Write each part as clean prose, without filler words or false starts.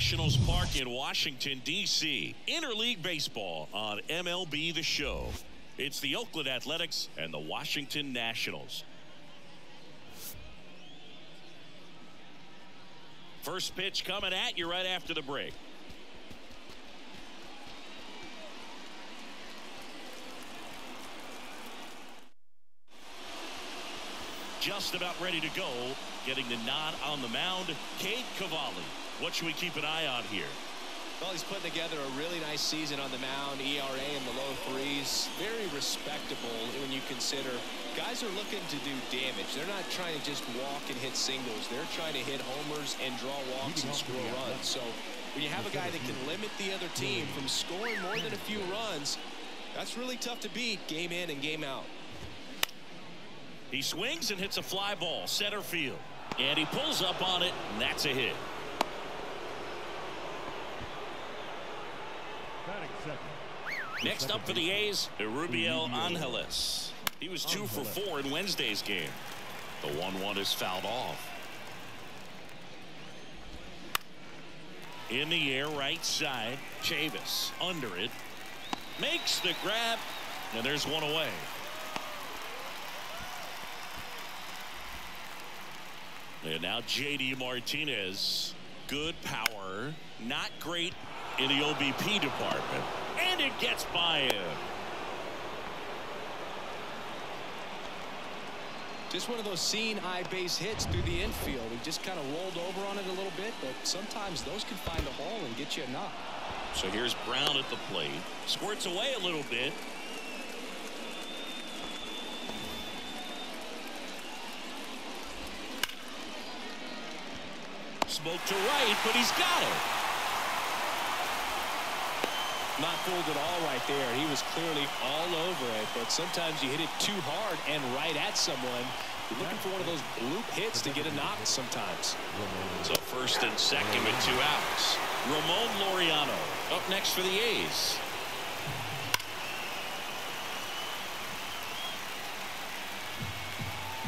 Nationals Park in Washington, D.C. Interleague Baseball on MLB The Show. It's the Oakland Athletics and the Washington Nationals. First pitch coming at you right after the break. Just about ready to go. Getting the nod on the mound, CAVALLI. What should we keep an eye on here? Well, he's putting together a really nice season on the mound. ERA in the low threes. Very respectable when you consider guys are looking to do damage. They're not trying to just walk and hit singles. They're trying to hit homers and draw walks and score runs. So when you have a guy that can limit the other team from scoring more than a few runs, that's really tough to beat game in and game out. He swings and hits a fly ball center field, and he pulls up on it, and that's a hit. Next up for the A's, Rubiel Angeles. He was 2 for 4 in Wednesday's game. The 1-1 is fouled off. In the air, right side, Chavis under it, makes the grab, and there's one away. And now J.D. Martinez. Good power, not great in the OBP department. And it gets by him. Just one of those seeing eye base hits through the infield. He just kind of rolled over on it a little bit, but sometimes those can find a hole and get you a knock. So here's Brown at the plate. Squirts away a little bit. Smoke to right, but he's got it. Not fooled at all right there. He was clearly all over it, but sometimes you hit it too hard and right at someone. You're looking for one of those bloop hits to get a knock sometimes. So first and second with 2 outs. Ramon Laureano up next for the A's.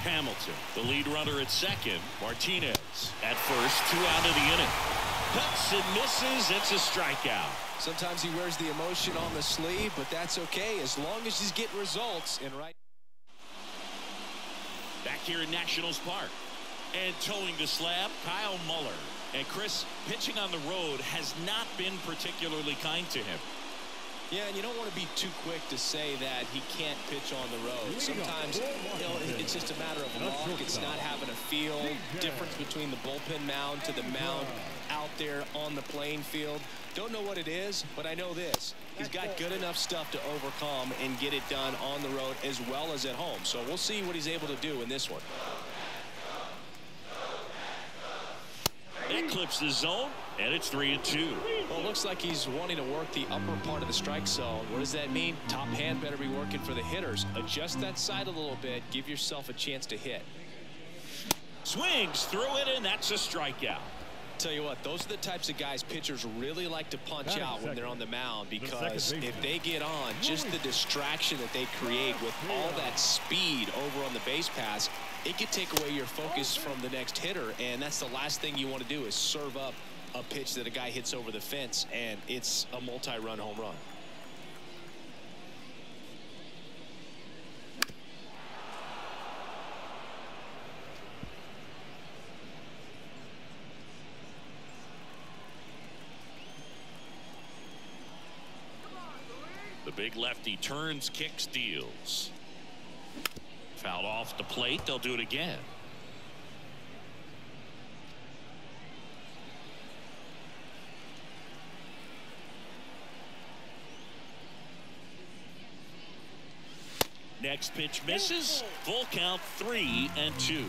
Hamilton, the lead runner at second. Martinez at first, 2 out of the inning. Cuts and misses. It's a strikeout. Sometimes he wears the emotion on the sleeve, but that's okay as long as he's getting results. And right back here in Nationals Park, and towing the slab, Kyle Muller. And Chris, pitching on the road has not been particularly kind to him. Yeah, and you don't want to be too quick to say that he can't pitch on the road. Sometimes, you know, it's just a matter of luck. It's not having a feel. Difference between the bullpen mound to the mound out there on the playing field. Don't know what it is, but I know this. He's got good enough stuff to overcome and get it done on the road as well as at home. So we'll see what he's able to do in this one. That clips the zone, and it's 3-2. Well, it looks like he's wanting to work the upper part of the strike zone. What does that mean? Top hand better be working for the hitters. Adjust that side a little bit. Give yourself a chance to hit. Swings through it, and that's a strikeout. Tell you what, those are the types of guys pitchers really like to punch out when they're on the mound, because if they get on, just the distraction that they create with all that speed over on the base pass, it could take away your focus from the next hitter, and that's the last thing you want to do is serve up a pitch that a guy hits over the fence, and it's a multi-run home run. The big lefty turns, kicks, deals. Fouled off the plate. They'll do it again. Next pitch misses. Full count, 3-2.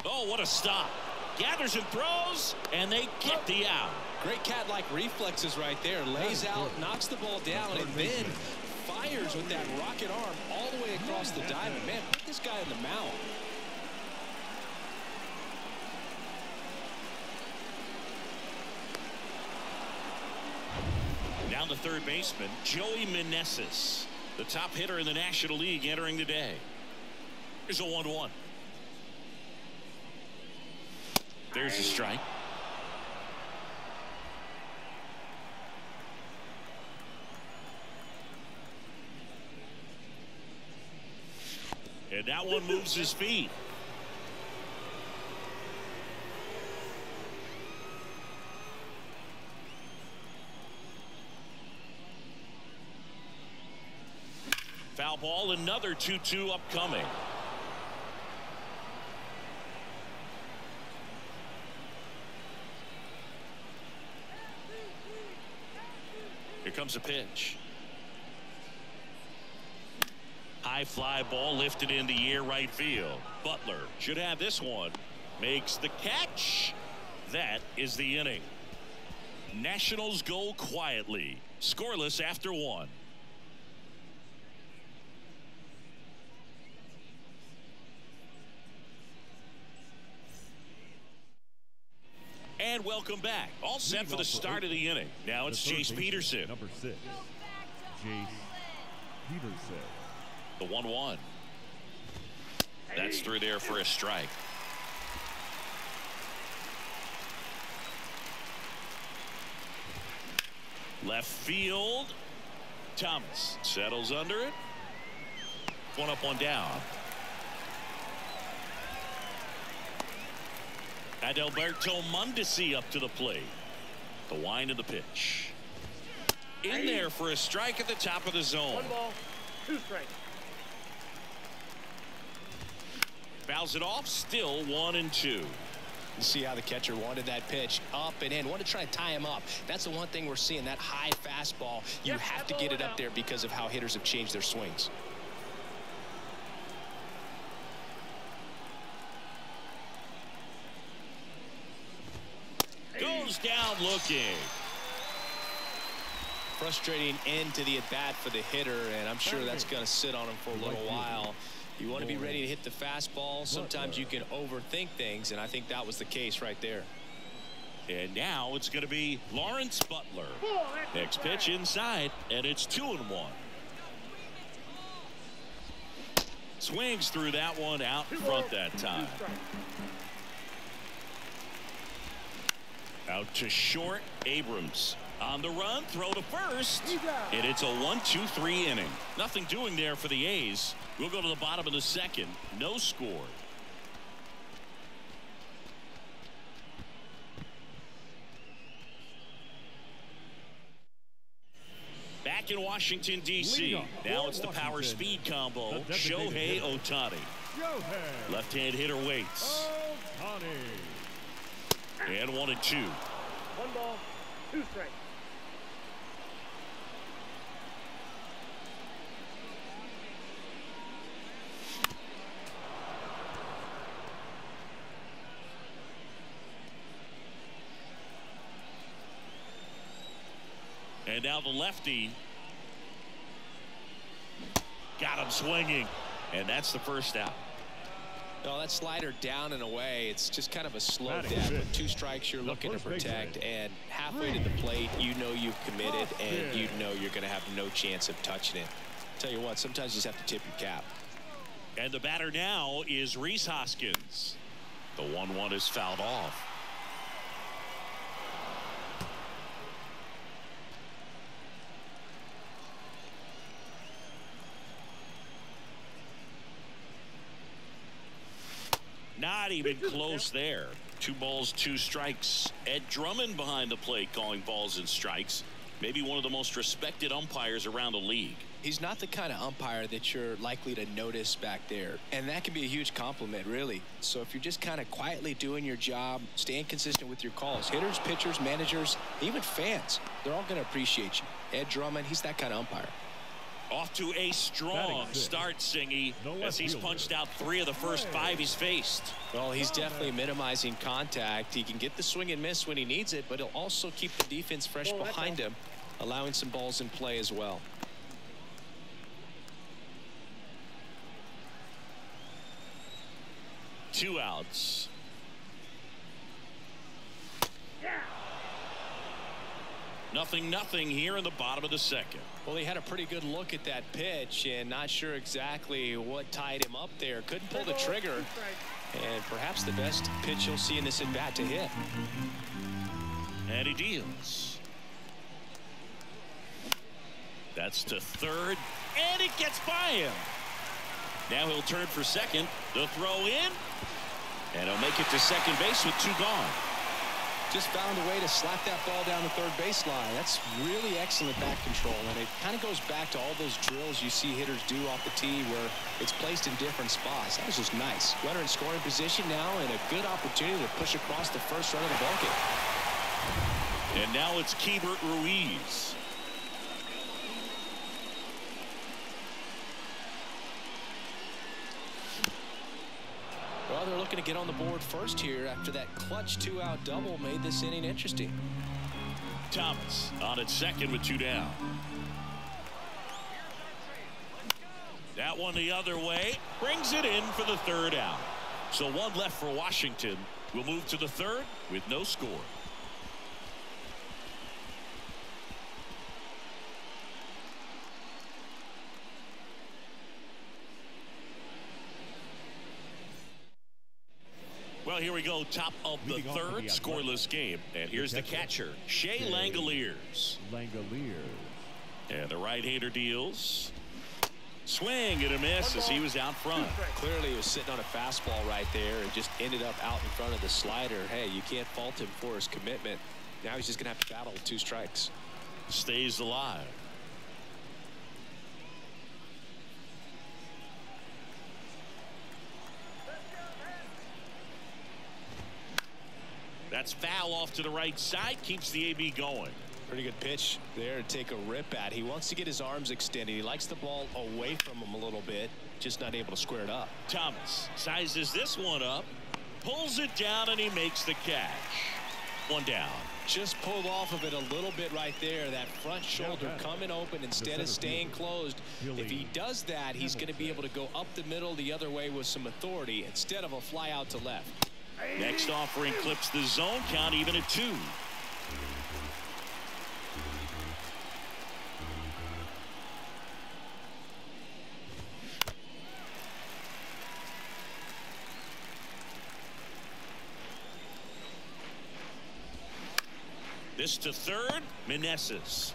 Oh, what a stop. Gathers and throws, and they get the out. Great cat-like reflexes right there. Lays out, knocks the ball down, and then fires with that rocket arm all the way across the diamond. Man, put this guy in the mound. Down to third baseman, Joey Meneses, the top hitter in the National League entering the day. Here's a 1-1. There's a strike. And that one moves his feet. Foul ball, another 2-2 upcoming. Here comes a pitch. High fly ball lifted in the air right field. Butler should have this one. Makes the catch. That is the inning. Nationals go quietly. Scoreless after 1. And welcome back. All set for the start of the inning. Now it's Jace Peterson. Number 6, Jace Peterson. The 1-1. That's through there for a strike. Left field. Thomas settles under it. One up, one down. Adalberto Mondesi up to the plate. The wind of the pitch. In there for a strike at the top of the zone. 1 ball, 2 strikes. Fouls it off. Still 1-2. You see how the catcher wanted that pitch up and in. Wanted to try to tie him up. That's the one thing we're seeing. That high fastball. You have to get it up there because of how hitters have changed their swings. Goes down looking. Frustrating end to the at-bat for the hitter, and I'm sure that's going to sit on him for a little while. You want to be ready to hit the fastball. Sometimes you can overthink things, and I think that was the case right there. And now it's going to be Lawrence Butler. Next pitch inside, and it's 2-1. Swings through that one out in front that time. Out to short. Abrams on the run, throw to first, and it's a 1-2-3 inning. Nothing doing there for the A's. We'll go to the bottom of the second. No score. Back in Washington, D.C. Now it's the power speed combo. Shohei Ohtani. Left-hand hitter waits. And 1-2. 1 ball, 2 strikes. And now the lefty got him swinging, and that's the first out. No, that slider down and away. It's just kind of a slow death. With 2 strikes, you're looking to protect, and halfway to the plate, you know you've committed, and you know you're going to have no chance of touching it. Tell you what, sometimes you just have to tip your cap. And the batter now is Rhys Hoskins. The 1-1 is fouled off. Not even close there. 2 balls, 2 strikes. Ed Drummond behind the plate calling balls and strikes. Maybe one of the most respected umpires around the league. He's not the kind of umpire that you're likely to notice back there, and that can be a huge compliment, really. So if you're just kind of quietly doing your job, staying consistent with your calls, hitters, pitchers, managers, even fans, they're all going to appreciate you. Ed Drummond, he's that kind of umpire. Off to a strong start, Singy, as he's punched out 3 of the first 5 he's faced. Well, he's definitely minimizing contact. He can get the swing and miss when he needs it, but he'll also keep the defense fresh behind him, allowing some balls in play as well. Two outs. 0-0 here in the bottom of the second. Well, he had a pretty good look at that pitch and not sure exactly what tied him up there. Couldn't pull the trigger. And perhaps the best pitch you'll see in this at bat to hit. And he deals. That's to third, and it gets by him. Now he'll turn for second. The throw in, and he'll make it to second base with 2 gone. Just found a way to slap that ball down the third baseline. That's really excellent bat control, and it kind of goes back to all those drills you see hitters do off the tee where it's placed in different spots. That was just nice. Runner in scoring position now, and a good opportunity to push across the first run of the ballgame. And now it's Keibert Ruiz. Well, they're looking to get on the board first here after that clutch 2-out double made this inning interesting. Thomas on at second with 2 down. That one the other way, brings it in for the 3rd out. So 1 left for Washington. We'll move to the 3rd with no score. Well, here we go, top of the 3rd, scoreless game. And here's the catcher, Shea Langoliers. And the right-hander deals. Swing and a miss as he was out front. Clearly he was sitting on a fastball right there and just ended up out in front of the slider. Hey, you can't fault him for his commitment. Now he's just going to have to battle with 2 strikes. Stays alive. That's foul off to the right side, keeps the AB going. Pretty good pitch there to take a rip at. He wants to get his arms extended. He likes the ball away from him a little bit, just not able to square it up. Thomas sizes this one up, pulls it down, and he makes the catch. 1 down. Just pulled off of it a little bit right there. That front shoulder coming open instead of staying closed. If he does that, he's going to be able to go up the middle the other way with some authority instead of a fly out to left. Next offering clips the zone count even at 2. This to third, Meneses.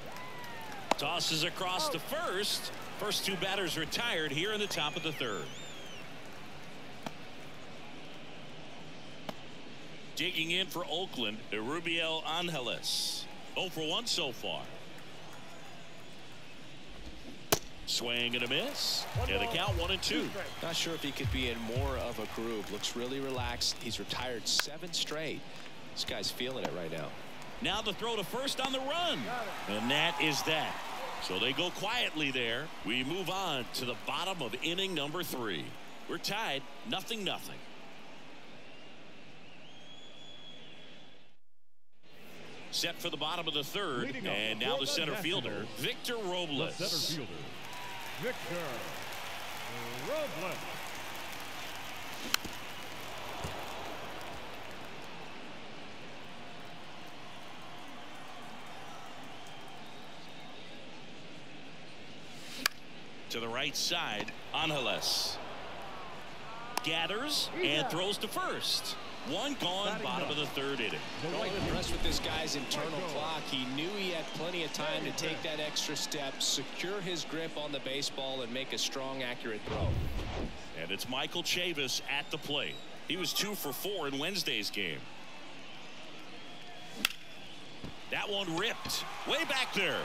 Tosses across to first. First 2 batters retired here in the top of the 3rd. Digging in for Oakland, Rubiel Angeles. 0 for 1 so far. Swing and a miss. And the count 1-2. Not sure if he could be in more of a groove. Looks really relaxed. He's retired 7 straight. This guy's feeling it right now. Now the throw to first on the run. And that is that. So they go quietly there. We move on to the bottom of inning number 3. We're tied 0-0. Set for the bottom of the 3rd, and now the center fielder, Victor Robles. Victor Robles. To the right side, Angeles gathers and throws to first. 1 gone, bottom of the 3rd inning. Quite impressed with this guy's internal clock. He knew he had plenty of time to take that extra step, secure his grip on the baseball, and make a strong, accurate throw. And it's Michael Chavis at the plate. He was 2 for 4 in Wednesday's game. That one ripped way back there.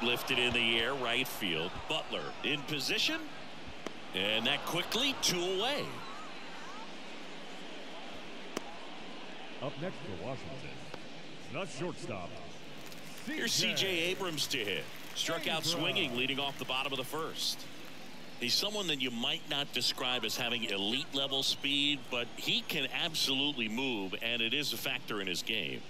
Lifted in the air, right field. Butler in position, and that quickly 2 away. Up next for Washington, the shortstop. Here's C.J. Abrams to hit. Struck out swinging, leading off the bottom of the 1st. He's someone that you might not describe as having elite level speed, but he can absolutely move, and it is a factor in his game.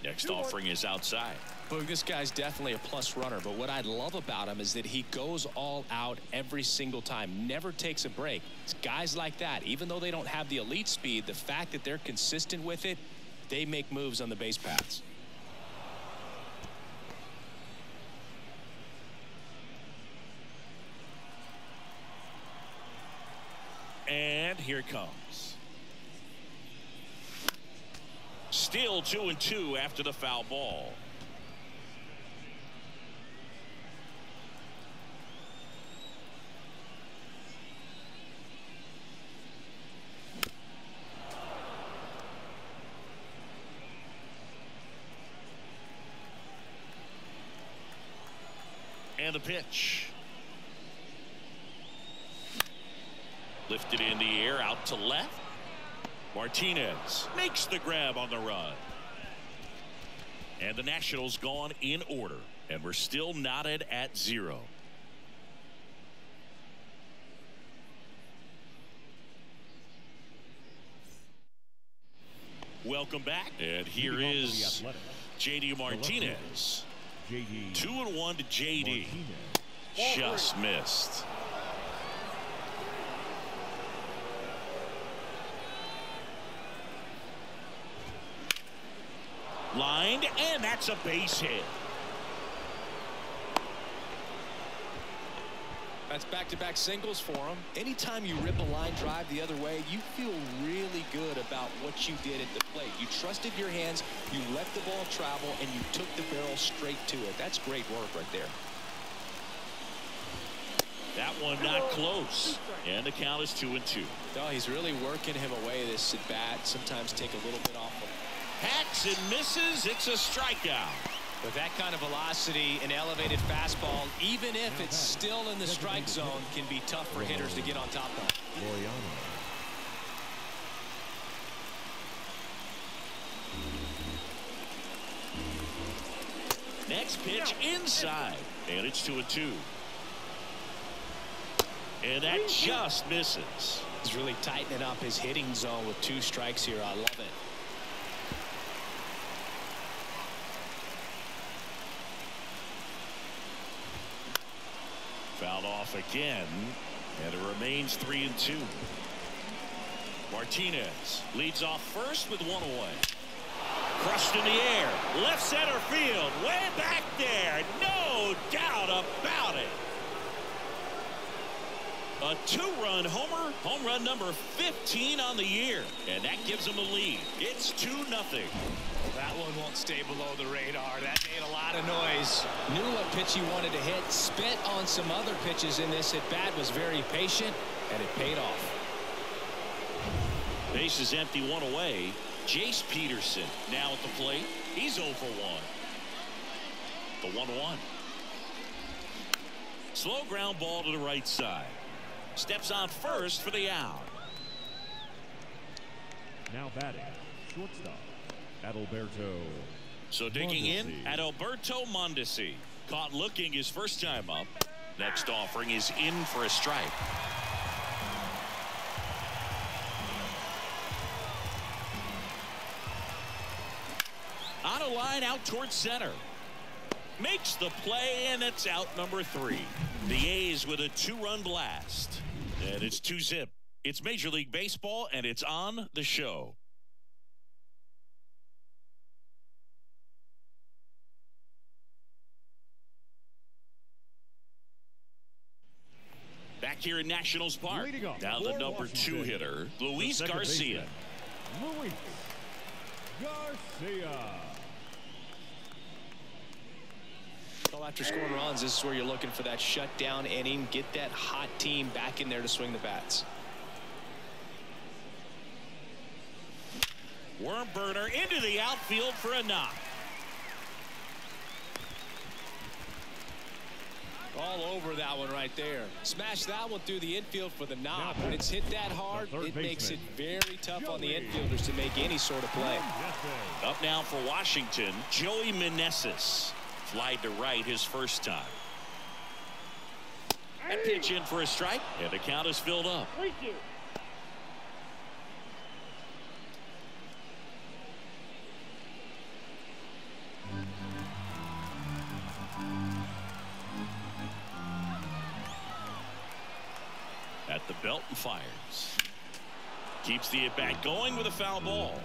Next offering is outside. Look, this guy's definitely a plus runner, but what I love about him is that he goes all out every single time, never takes a break. It's guys like that, even though they don't have the elite speed, the fact that they're consistent with it, they make moves on the base paths. And here it comes. Still 2-2 after the foul ball. And the pitch. Lifted in the air out to left. Martinez makes the grab on the run. And the Nationals gone in order. And we're still knotted at 0. Welcome back. And here is J.D. Martinez. 2-1 to J.D. Just missed. Lined, and that's a base hit. That's back-to-back singles for him. Anytime you rip a line drive the other way, you feel really good about what you did at the plate. You trusted your hands, you let the ball travel, and you took the barrel straight to it. That's great work right there. That one not close. And the count is 2-2. Oh, he's really working him away this at bat. Sometimes take a little bit off him. Hacks and misses. It's a strikeout. With that kind of velocity, an elevated fastball, even if it's still in the strike zone, can be tough for hitters to get on top of. Next pitch inside. And it's 2-2. And that just misses. He's really tightening up his hitting zone with 2 strikes here. I love it. Fouled off again, and it remains 3-2. Martinez leads off first with 1 away. Crushed in the air, left center field, way back there, no doubt about it. A 2-run homer, home run number 15 on the year, and that gives him a lead. It's 2-0. That one won't stay below the radar. That made a lot of noise. Knew what pitch he wanted to hit. Spit on some other pitches in this at bat. Was very patient, and it paid off. Base is empty, 1 away. Jace Peterson now at the plate. He's 0 for 1. The 1-1. Slow ground ball to the right side. Steps on first for the out. Now batting, shortstop, Adalberto. So digging in, Adalberto Mondesi. Caught looking his first time up. Next offering is in for a strike. On a line out towards center. Makes the play, and it's out number 3. The A's with a 2-run blast. And it's 2-0. It's Major League Baseball, and it's on the show. Back here in Nationals Park. Now the number 2 hitter, Luis Garcia. Luis Garcia. Well, after scoring runs, this is where you're looking for that shutdown inning. Get that hot team back in there to swing the bats. Worm burner into the outfield for a knock. All over that one right there. Smash that one through the infield for the knock. When it's hit that hard, it makes it very tough on the infielders to make any sort of play. Up now for Washington, Joey Meneses. Flied to right his first time. That pitch in for a strike, and the count is filled up. Belton fires. Keeps the at-bat going with a foul ball.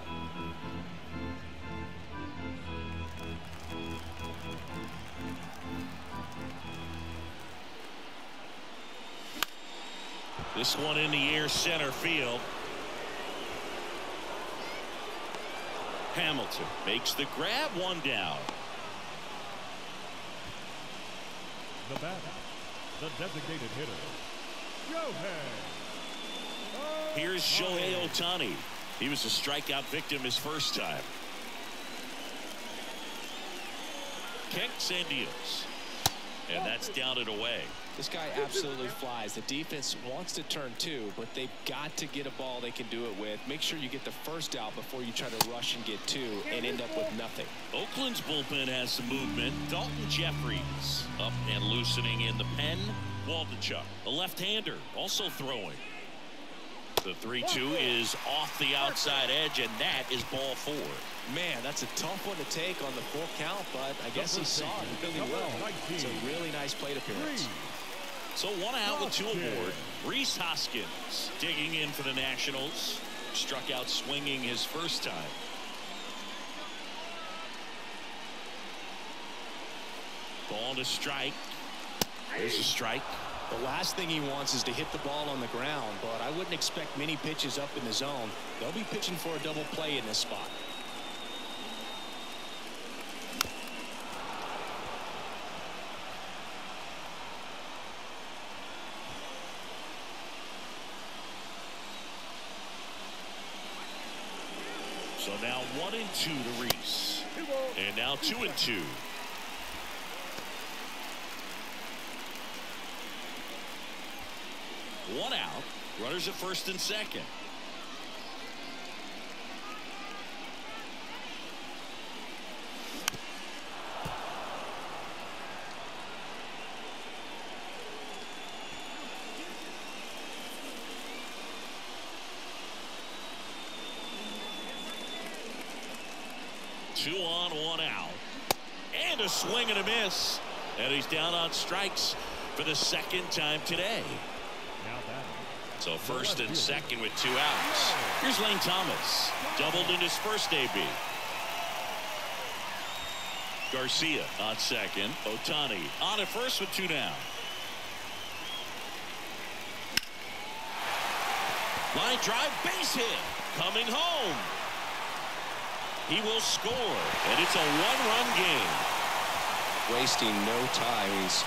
This one in the air, center field. Hamilton makes the grab, one down. The batter, the designated hitter, Here's Shohei Ohtani. He was a strikeout victim his first time. Kicks and deals. And that's down and away. This guy absolutely flies. The defense wants to turn two, but they've got to get a ball they can do it with. Make sure you get the first out before you try to rush and get two and end up with nothing. Oakland's bullpen has some movement. Dalton Jeffries up and loosening in the pen. Waldichuk, a left-hander, also throwing. The 3-2 is off the outside edge, and that is ball 4. Man, that's a tough one to take on the full count, but I guess he saw it really well. It's a really nice plate appearance. So 1 out with 2 aboard. Rhys Hoskins digging in for the Nationals. Struck out swinging his first time. Ball to strike. There's a strike. The last thing he wants is to hit the ball on the ground, but I wouldn't expect many pitches up in the zone. They'll be pitching for a double play in this spot. So now 1-2 to Rhys. And now 2-2. One out. Runners at first and second. Two on, 1 out. And a swing and a miss. And he's down on strikes for the second time today. So first and second with 2 outs. Here's Lane Thomas. Doubled in his first AB. Garcia on second. Ohtani on at first with 2 down. Line drive, base hit. Coming home. He will score. And it's a 1-run game. Wasting no time. He's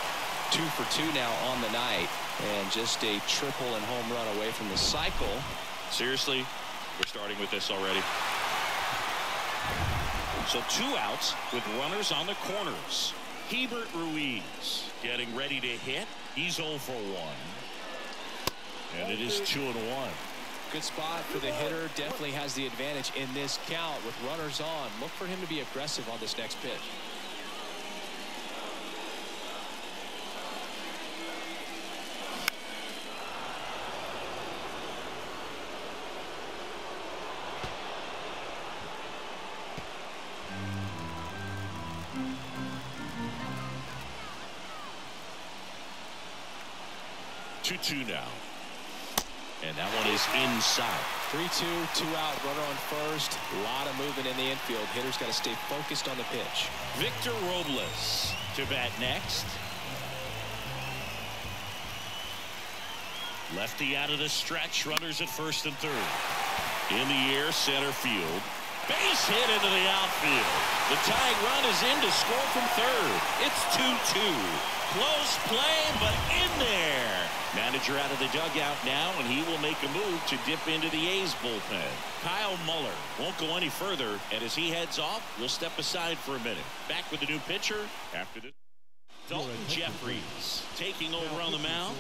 2 for 2 now on the night. And just a triple and home run away from the cycle. Seriously, we're starting with this already. So 2 outs with runners on the corners. Hebert Ruiz getting ready to hit. He's 0 for 1. And it is 2-1. Good spot for the hitter. Definitely has the advantage in this count with runners on. Look for him to be aggressive on this next pitch. Two now. And that one is inside. 3-2, 2 out, runner on first. A lot of movement in the infield. Hitter's got to stay focused on the pitch. Victor Robles to bat next. Lefty out of the stretch. Runners at first and third. In the air, center field. Base hit into the outfield. The tying run is in to score from third. It's 2-2. Close play, but in there. Manager out of the dugout now, and he will make a move to dip into the A's bullpen. Kyle Muller won't go any further, and as he heads off, we'll step aside for a minute. Back with the new pitcher after this. Dalton Jeffries taking over on the mound.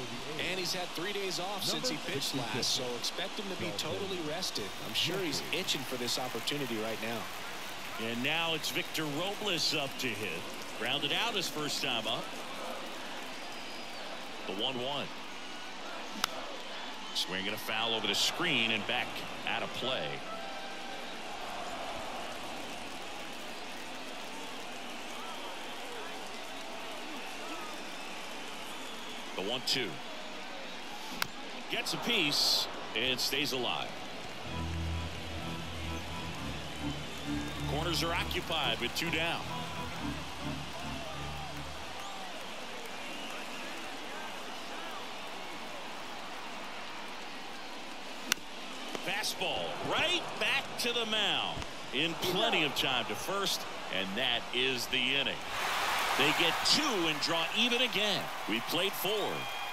And he's had 3 days off since he pitched last, so expect him to be totally rested. I'm sure he's itching for this opportunity right now. And now it's Victor Robles up to hit. Grounded out his first time up. The 1-1. Swinging a foul over the screen and back out of play. The 1-2. Gets a piece and stays alive. Corners are occupied with 2 down. Fastball right back to the mound in plenty of time to first, and that is the inning. They get 2 and draw even again. We played 4.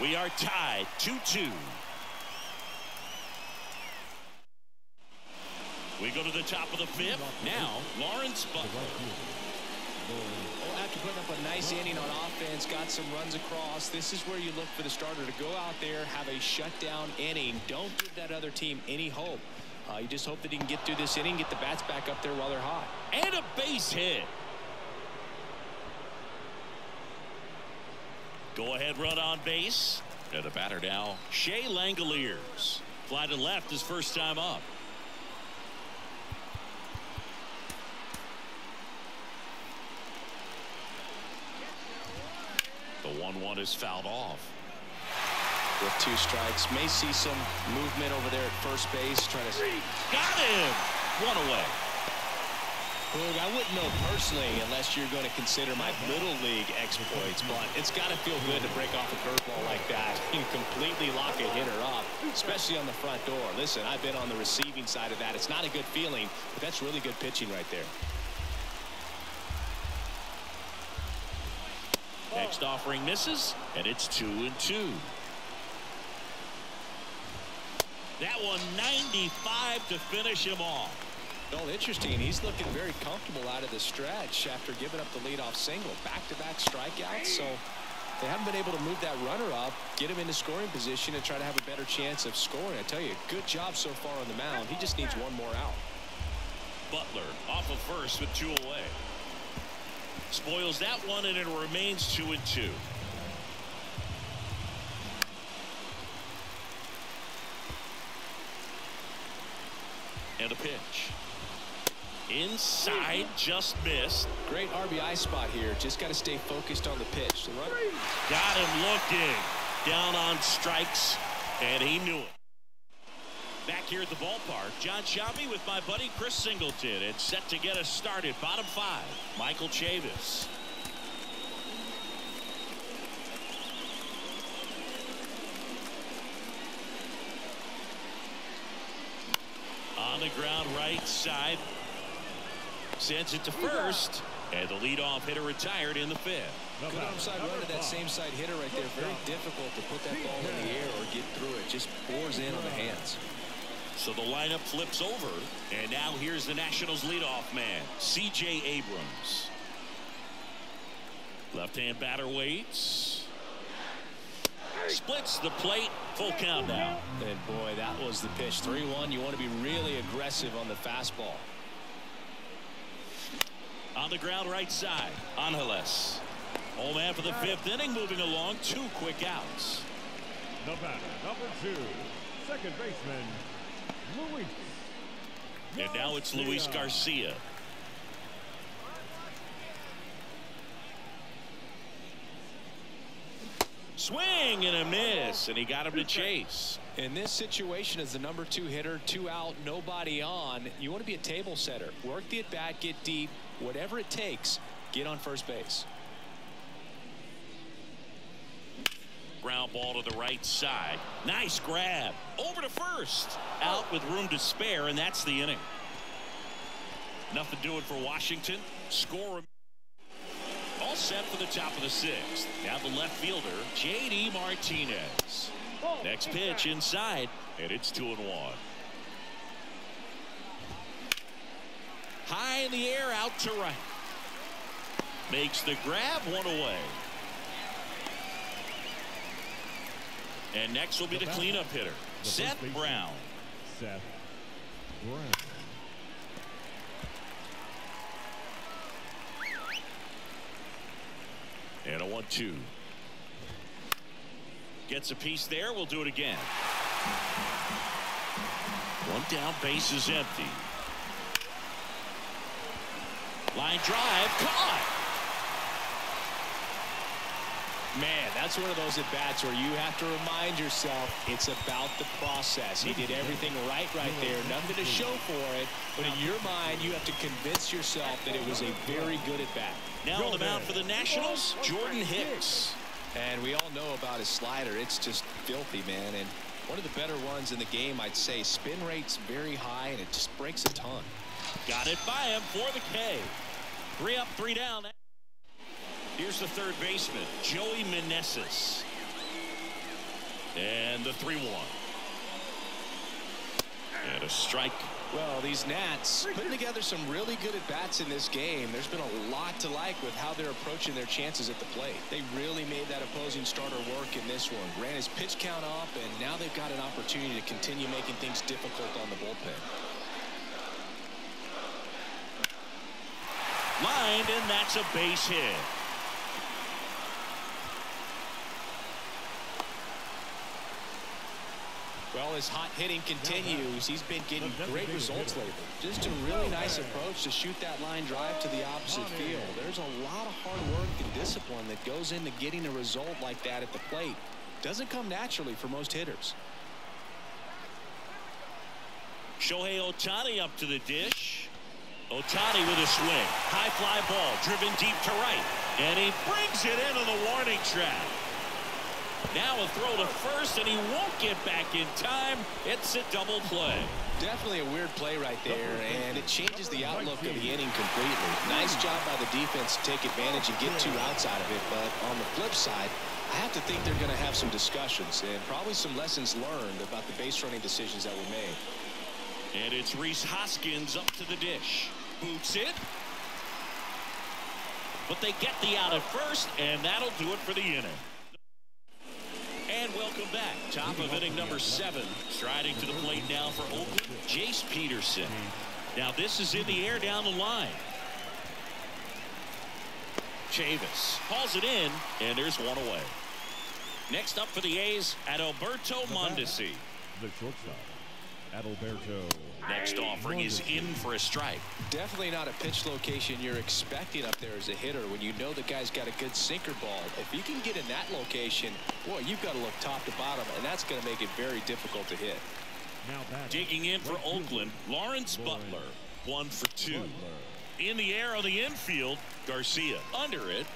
We are tied 2-2. We go to the top of the 5th. Now, Lawrence Butler. Well, after putting up a nice inning on offense, got some runs across, this is where you look for the starter to go out there, have a shutdown inning. Don't give that other team any hope. You just hope that he can get through this inning, get the bats back up there while they're hot. And a base hit. Go ahead run on base. And the batter now, Shea Langoliers. Fly to left his first time up. The 1-1 is fouled off. With 2 strikes, may see some movement over there at first base. Trying to got him. 1 away. Look, I wouldn't know personally unless you're going to consider my little league exploits, but it's got to feel good to break off a curveball like that and completely lock a hitter up, especially on the front door. Listen, I've been on the receiving side of that. It's not a good feeling, but that's really good pitching right there. Next offering misses, and it's 2-2. That one 95 to finish him off. Well, interesting. He's looking very comfortable out of the stretch after giving up the leadoff single. Back-to-back strikeouts, so they haven't been able to move that runner up, get him into scoring position, and try to have a better chance of scoring. I tell you, good job so far on the mound. He just needs 1 more out. Butler off of first with 2 away. Spoils that one, and it remains 2-2. And a pitch. Inside, just missed. Great RBI spot here. Just got to stay focused on the pitch. The runner got him looking. Down on strikes, and he knew it. Back here at the ballpark, John Sciambi with my buddy Chris Singleton. It's set to get us started. Bottom 5, Michael Chavis. On the ground right side. Sends it to first. And the leadoff hitter retired in the 5th. Good upside run to that same side hitter right there. Very difficult to put that ball in the air or get through it. Just bores in on the hands. So the lineup flips over, and now here's the Nationals leadoff man, C.J. Abrams. Left-hand batter waits. Splits the plate. Full count now. And boy, that was the pitch. 3-1. You want to be really aggressive on the fastball. On the ground right side, Angeles. Home man for the 5th inning, moving along. 2 quick outs. The batter, number 2, second baseman, Luis. And now it's Luis Garcia. Swing and a miss, and he got him to chase. In this situation, as the number 2 hitter, 2 out, nobody on, you want to be a table setter. Work the at-bat, get deep, whatever it takes, get on first base. Ground ball to the right side. Nice grab. Over to first. Out with room to spare, and that's the inning. Nothing doing for Washington. Score. All set for the top of the 6th. Now the left fielder, J.D. Martinez. Next pitch inside, and it's 2-1. High in the air, out to right. Makes the grab, 1 away. And next will be the cleanup hitter, Seth Brown. Seth Brown. And a 1-2. Gets a piece there. We'll do it again. 1 down, base is empty. Line drive, caught. Man, that's one of those at-bats where you have to remind yourself it's about the process. He did everything right there. Nothing to show for it. But in your mind, you have to convince yourself that it was a very good at-bat. Now on the mound for the Nationals, Jordan Hicks. And we all know about his slider. It's just filthy, man. And one of the better ones in the game, I'd say. Spin rate's very high, and it just breaks a ton. Got it by him for the K. 3 up, 3 down. Here's the third baseman, Joey Meneses. And the 3-1. And a strike. Well, these Nats putting together some really good at-bats in this game. There's been a lot to like with how they're approaching their chances at the plate. They really made that opposing starter work in this one. Ran his pitch count up, and now they've got an opportunity to continue making things difficult on the bullpen. Lined, and that's a base hit. Well, his hot hitting continues. He's been getting great results lately. Just a really nice approach to shoot that line drive to the opposite field. There's a lot of hard work and discipline that goes into getting a result like that at the plate. Doesn't come naturally for most hitters. Shohei Ohtani up to the dish. Ohtani with a swing. High fly ball driven deep to right. And he brings it into the warning track. Now a throw to first, and he won't get back in time. It's a double play. Definitely a weird play right there, and it changes the outlook of the inning completely. Nice job by the defense to take advantage and get 2 outs out of it. But on the flip side, I have to think they're going to have some discussions and probably some lessons learned about the base running decisions that were made. And it's Rhys Hoskins up to the dish. Boots it. But they get the out at first, and that'll do it for the inning. And welcome back. Top of inning number 7. Striding to the plate now for Oakland, Jace Peterson. Now this is in the air down the line. Chavis hauls it in, and there's one away. Next up for the A's, Adalberto Mondesi. The shortstop, Adalberto. Next offering is in for a strike. Definitely not a pitch location you're expecting up there as a hitter when you know the guy's got a good sinker ball. If you can get in that location, boy, you've got to look top to bottom, and that's going to make it very difficult to hit. Digging in for Oakland, Lawrence Butler. 1 for 2. In the air on the infield, Garcia under it.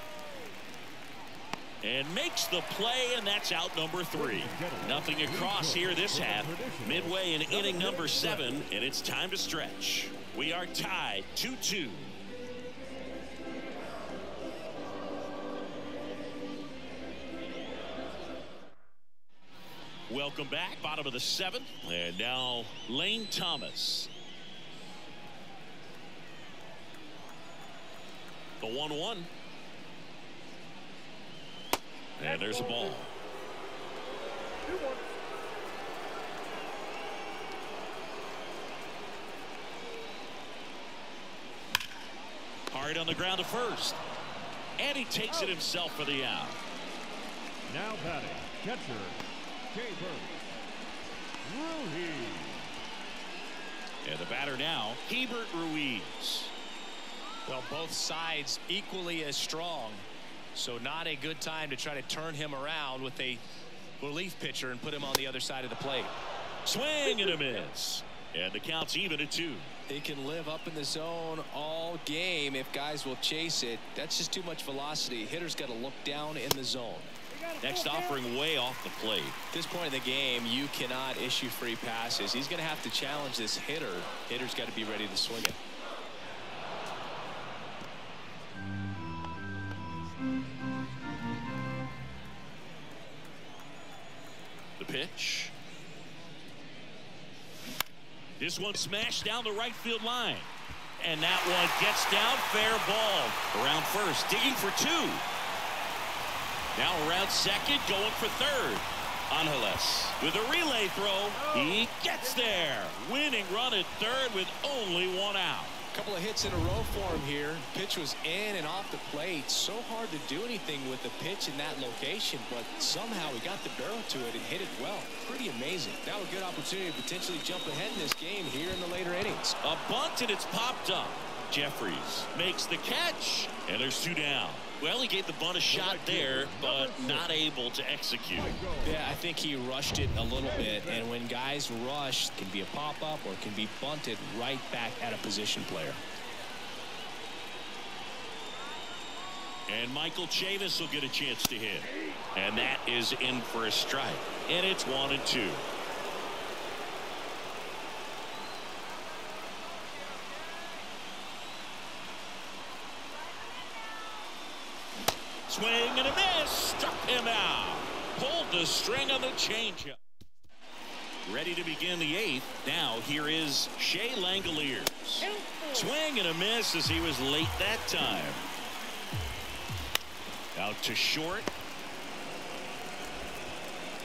And makes the play, and that's out number 3. Nothing across here this half. Midway in inning number 7, and it's time to stretch. We are tied 2-2. Welcome back. Bottom of the 7th. And now Lane Thomas. The 1-1. And there's a ball. 2-1. Hard on the ground to first. And he takes it himself for the out. Now batting, catcher, Rebirth. Ruiz. And the batter now, Hebert Ruiz. Well, both sides equally as strong. So not a good time to try to turn him around with a relief pitcher and put him on the other side of the plate. Swing and a miss. And the count's even at 2. He can live up in the zone all game if guys will chase it. That's just too much velocity. Hitter's got to look down in the zone. Next offering way off the plate. At this point in the game, you cannot issue free passes. He's going to have to challenge this hitter. Hitter's got to be ready to swing it. The pitch. This one smashed down the right field line. And that one gets down, fair ball. Around first, digging for 2. Now around second, going for third. Angeles with a relay throw. He gets there. Winning run at third with only 1 out. A couple of hits in a row for him here. Pitch was in and off the plate. So hard to do anything with the pitch in that location, but somehow he got the barrel to it and hit it well. Pretty amazing. Now a good opportunity to potentially jump ahead in this game here in the later innings. A bunt, and it's popped up. Jeffries makes the catch, and there's 2 down. Well, he gave the bunt a shot there, but not able to execute. Yeah, I think he rushed it a little bit, and when guys rush, it can be a pop-up or it can be bunted right back at a position player. And Michael Chavis will get a chance to hit. And that is in for a strike. And it's 1-2. Swing and a miss. Struck him out. Pulled the string on the changeup. Ready to begin the 8th. Now here is Shea Langoliers. Swing and a miss as he was late that time. Out to short.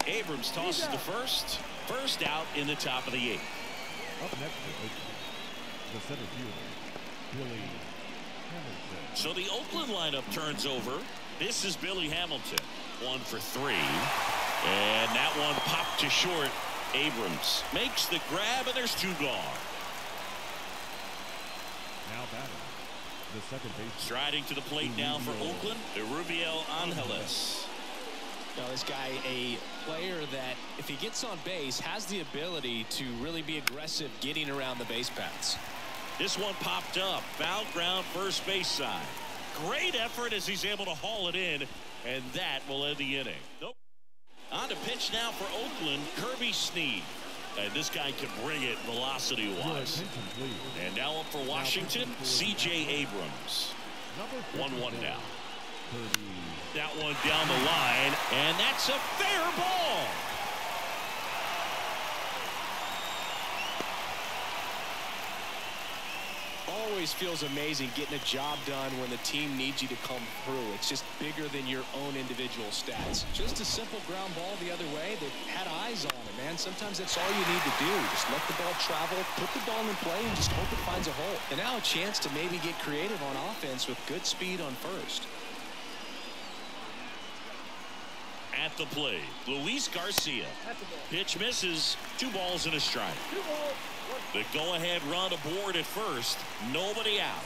Abrams tosses the first. First out in the top of the 8th. Up next the center fielder, Billy Hamilton. So the Oakland lineup turns over. This is Billy Hamilton. 1 for 3. And that one popped to short. Abrams makes the grab, and there's 2 gone. Now batting, the second baseman. Striding to the plate now for Oakland, Rubiel Angeles. Now this guy, a player that if he gets on base has the ability to really be aggressive getting around the base paths. This one popped up. Foul ground, first base side. Great effort as he's able to haul it in, and that will end the inning. Nope. On to pitch now for Oakland, Kirby Snead. And this guy can bring it velocity-wise. And now up for Washington, C.J. Abrams. 1-1 now. That one down the line, and that's a fair ball. Always feels amazing getting a job done when the team needs you to come through. It's just bigger than your own individual stats. Just a simple ground ball the other way. They had eyes on it, man. Sometimes that's all you need to do. Just let the ball travel, put the ball in play, and just hope it finds a hole. And now a chance to maybe get creative on offense with good speed on first. At the plate, Luis Garcia. Pitch misses. 2 balls and a strike. The go-ahead run aboard at first. Nobody out.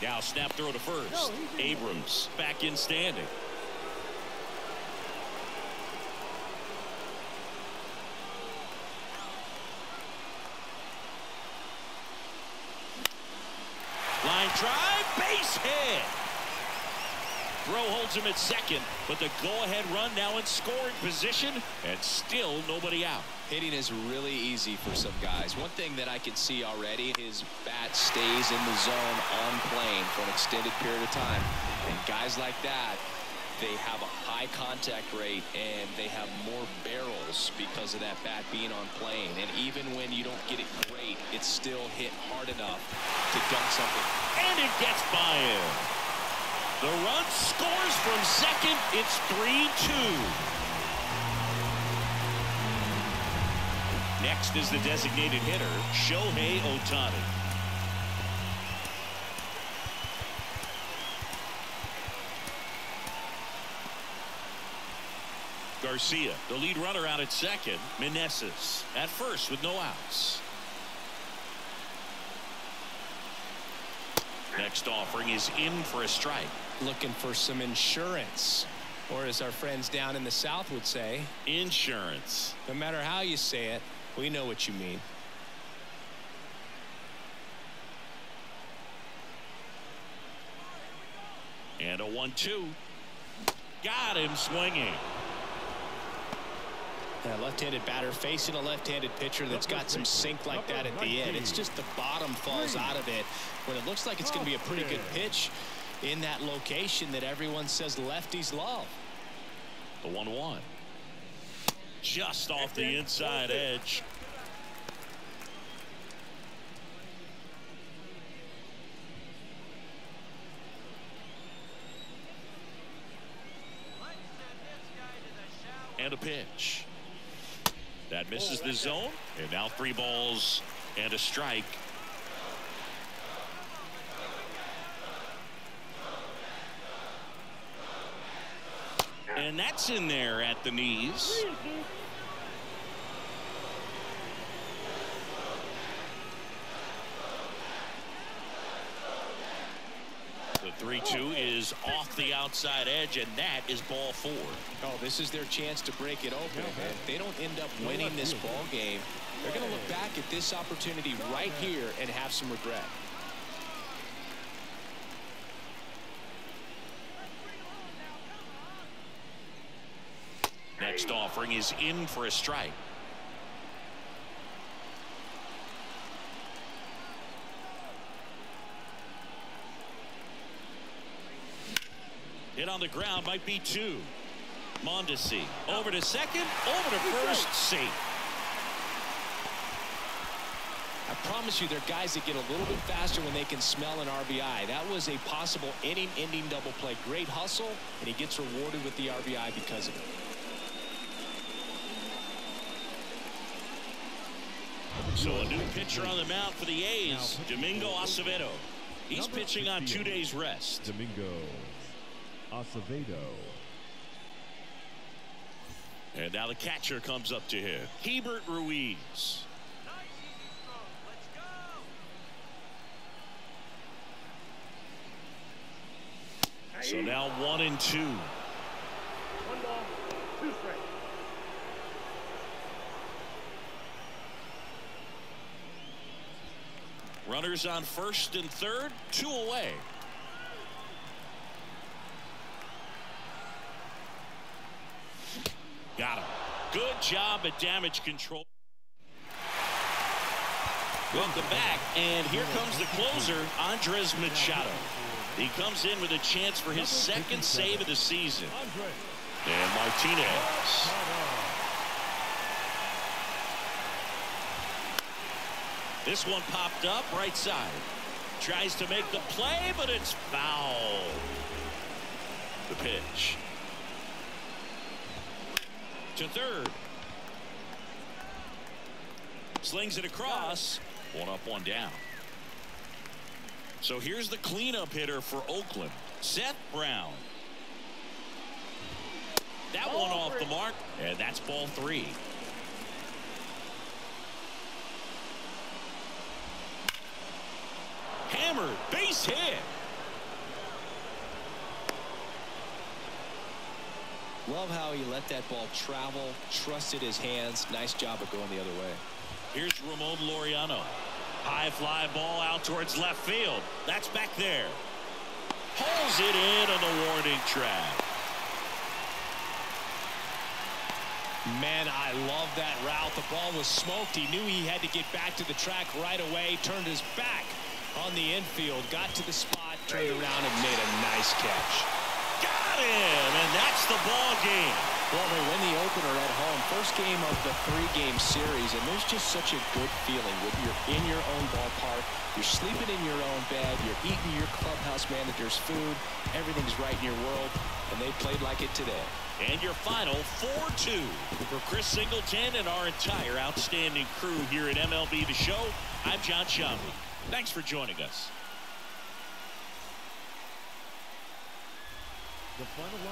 Now snap throw to first. Abrams back in standing. Line drive, base hit. Throw holds him at second, but the go-ahead run now in scoring position, and still nobody out. Hitting is really easy for some guys. One thing that I can see already, his bat stays in the zone on plane for an extended period of time. And guys like that, they have a high contact rate and they have more barrels because of that bat being on plane. And even when you don't get it great, it's still hit hard enough to dunk something. And it gets by him. The run scores from second. It's 3-2. Next is the designated hitter, Shohei Ohtani. Garcia, the lead runner out at second. Meneses at first with no outs. Next offering is in for a strike. Looking for some insurance, or as our friends down in the South would say, insurance. No matter how you say it, we know what you mean. And a 1-2. Got him swinging. A left-handed batter facing a left-handed pitcher that's got some sink like that at the end. It's just the bottom falls out of it when it looks like it's going to be a pretty good pitch in that location that everyone says lefties love. The 1-1. Just off the inside edge. And a pitch. That misses the zone. And now 3 balls and a strike. And that's in there at the knees. 3-2 is off the outside edge, and that is ball 4. Oh, this is their chance to break it open. If they don't end up winning this ball game, they're going to look back at this opportunity right here and have some regret. Next offering is in for a strike. Hit on the ground, might be 2. Mondesi over to second, over to first, safe. I promise you, there are guys that get a little bit faster when they can smell an RBI. That was a possible inning-ending double play. Great hustle, and he gets rewarded with the RBI because of it. So a new pitcher on the mound for the A's, Domingo Acevedo. He's pitching on 2 days rest. Domingo Acevedo. And now the catcher comes up to him, Hebert Ruiz. So now 1-2. 1 ball, 2 strikes. Runners on first and third, 2 away. Got him. Good job at damage control. Welcome back, and here comes the closer, Andres Machado. He comes in with a chance for his second save of the season. And Martinez. This one popped up right side. Tries to make the play, but it's foul. The pitch. To third. Slings it across. 1 up, 1 down. So here's the cleanup hitter for Oakland, Seth Brown. That one off the mark, and that's ball 3. Hammered, base hit. Love how he let that ball travel, trusted his hands. Nice job of going the other way. Here's Ramon Laureano. High fly ball out towards left field. That's back there. Pulls it in on the warning track. Man, I love that route. The ball was smoked. He knew he had to get back to the track right away. Turned his back on the infield. Got to the spot, turned around, and made a nice catch. Got him, and that's the ball game. Well, they win the opener at home. First game of the 3-game series, and there's just such a good feeling when you're in your own ballpark. You're sleeping in your own bed. You're eating your clubhouse manager's food. Everything's right in your world, and they played like it today. And your final 4-2 for Chris Singleton and our entire outstanding crew here at MLB The Show. I'm John Shamley. Thanks for joining us. The final line.